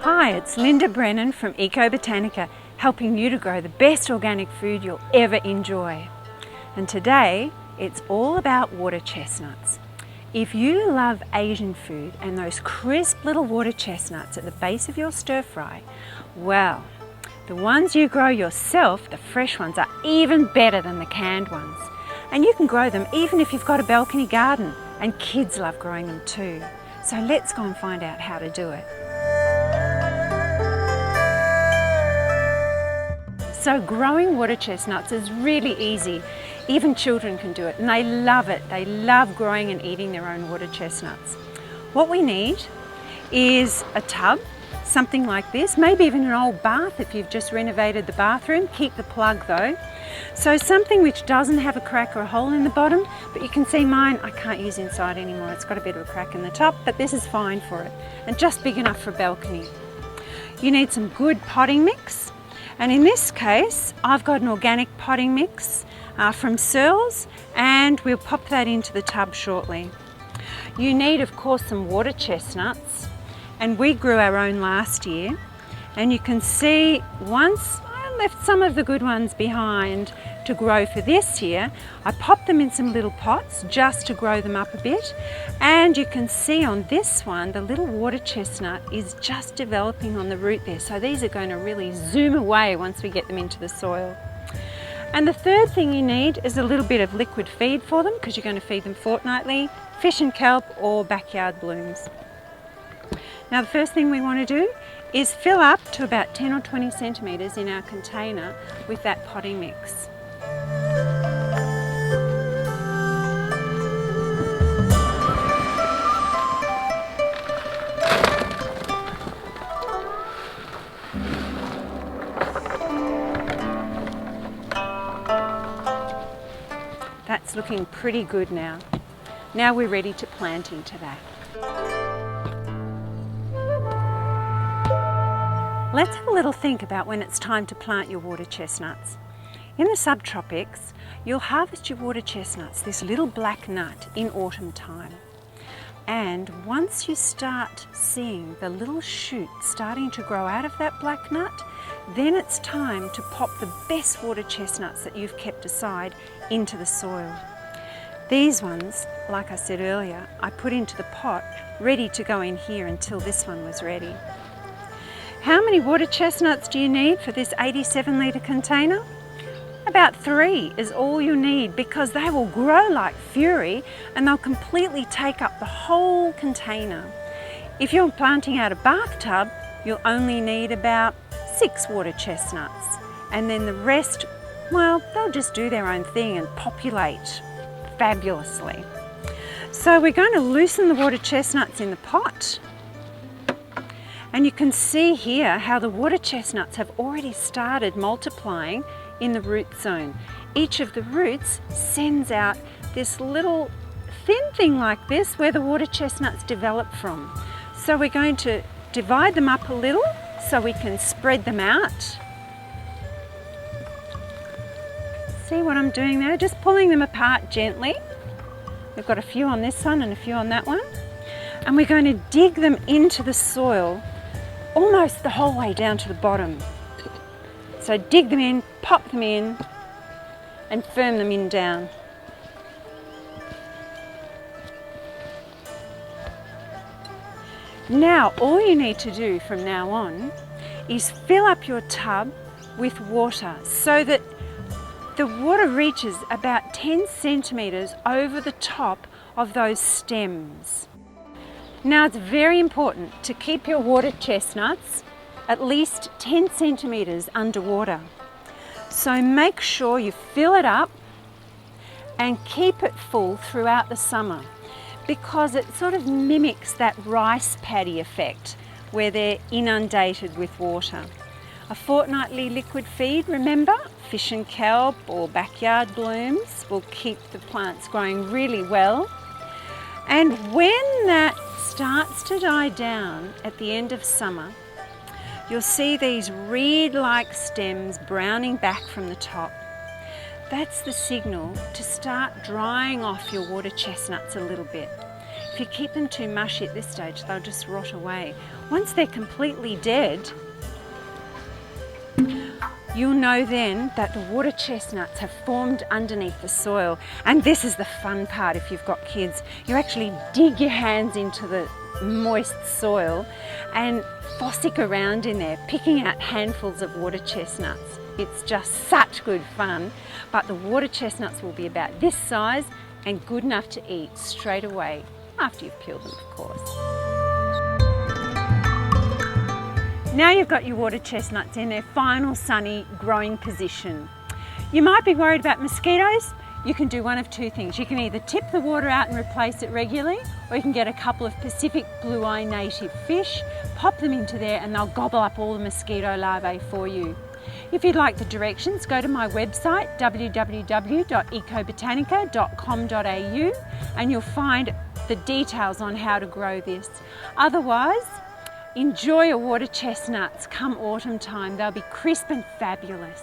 Hi, it's Linda Brennan from Eco Botanica, helping you to grow the best organic food you'll ever enjoy. And today, it's all about water chestnuts. If you love Asian food and those crisp little water chestnuts at the base of your stir fry, well, the ones you grow yourself, the fresh ones, are even better than the canned ones. And you can grow them even if you've got a balcony garden, and kids love growing them too. So let's go and find out how to do it. So growing water chestnuts is really easy. Even children can do it, and they love it. They love growing and eating their own water chestnuts. What we need is a tub, something like this, maybe even an old bath if you've just renovated the bathroom. Keep the plug though. So something which doesn't have a crack or a hole in the bottom, but you can see mine, I can't use inside anymore. It's got a bit of a crack in the top, but this is fine for it, and just big enough for a balcony. You need some good potting mix. And in this case, I've got an organic potting mix from Searles, and we'll pop that into the tub shortly. You need, of course, some water chestnuts, and we grew our own last year. And you can see once I left some of the good ones behind to grow for this year, I popped them in some little pots just to grow them up a bit. And you can see on this one, the little water chestnut is just developing on the root there. So these are going to really zoom away once we get them into the soil. And the third thing you need is a little bit of liquid feed for them, because you're going to feed them fortnightly, fish and kelp or backyard blooms. Now the first thing we want to do is fill up to about 10 or 20 centimetres in our container with that potting mix. That's looking pretty good now. Now we're ready to plant into that. Let's have a little think about when it's time to plant your water chestnuts. In the subtropics, you'll harvest your water chestnuts, this little black nut, in autumn time. And once you start seeing the little shoot starting to grow out of that black nut, then it's time to pop the best water chestnuts that you've kept aside into the soil. These ones, like I said earlier, I put into the pot ready to go in here until this one was ready. How many water chestnuts do you need for this 87 litre container? About 3 is all you need, because they will grow like fury and they'll completely take up the whole container. If you're planting out a bathtub, you'll only need about 6 water chestnuts, and then the rest, well, they'll just do their own thing and populate fabulously. So we're going to loosen the water chestnuts in the pot. And you can see here how the water chestnuts have already started multiplying in the root zone. Each of the roots sends out this little thin thing like this where the water chestnuts develop from. So we're going to divide them up a little so we can spread them out. See what I'm doing there? Just pulling them apart gently. We've got a few on this one and a few on that one. And we're going to dig them into the soil almost the whole way down to the bottom. So dig them in, pop them in, and firm them in down. Now, all you need to do from now on is fill up your tub with water so that the water reaches about 10 centimetres over the top of those stems. Now, it's very important to keep your water chestnuts at least 10 centimetres underwater. So make sure you fill it up and keep it full throughout the summer, because it sort of mimics that rice paddy effect where they're inundated with water. A fortnightly liquid feed, remember, fish and kelp or backyard blooms will keep the plants growing really well. And when that starts to die down at the end of summer, you'll see these reed-like stems browning back from the top. that's the signal to start drying off your water chestnuts a little bit. If you keep them too mushy at this stage, they'll just rot away. Once they're completely dead, you'll know then that the water chestnuts have formed underneath the soil. And this is the fun part if you've got kids. You actually dig your hands into the moist soil and fossick around in there, picking out handfuls of water chestnuts. It's just such good fun. But the water chestnuts will be about this size and good enough to eat straight away, after you've peeled them, of course. Now you've got your water chestnuts in their final sunny growing position. You might be worried about mosquitoes. You can do one of two things. You can either tip the water out and replace it regularly, or you can get a couple of Pacific blue eye native fish, pop them into there and they'll gobble up all the mosquito larvae for you. If you'd like the directions, go to my website www.ecobotanica.com.au and you'll find the details on how to grow this. Otherwise, enjoy your water chestnuts come autumn time. They'll be crisp and fabulous.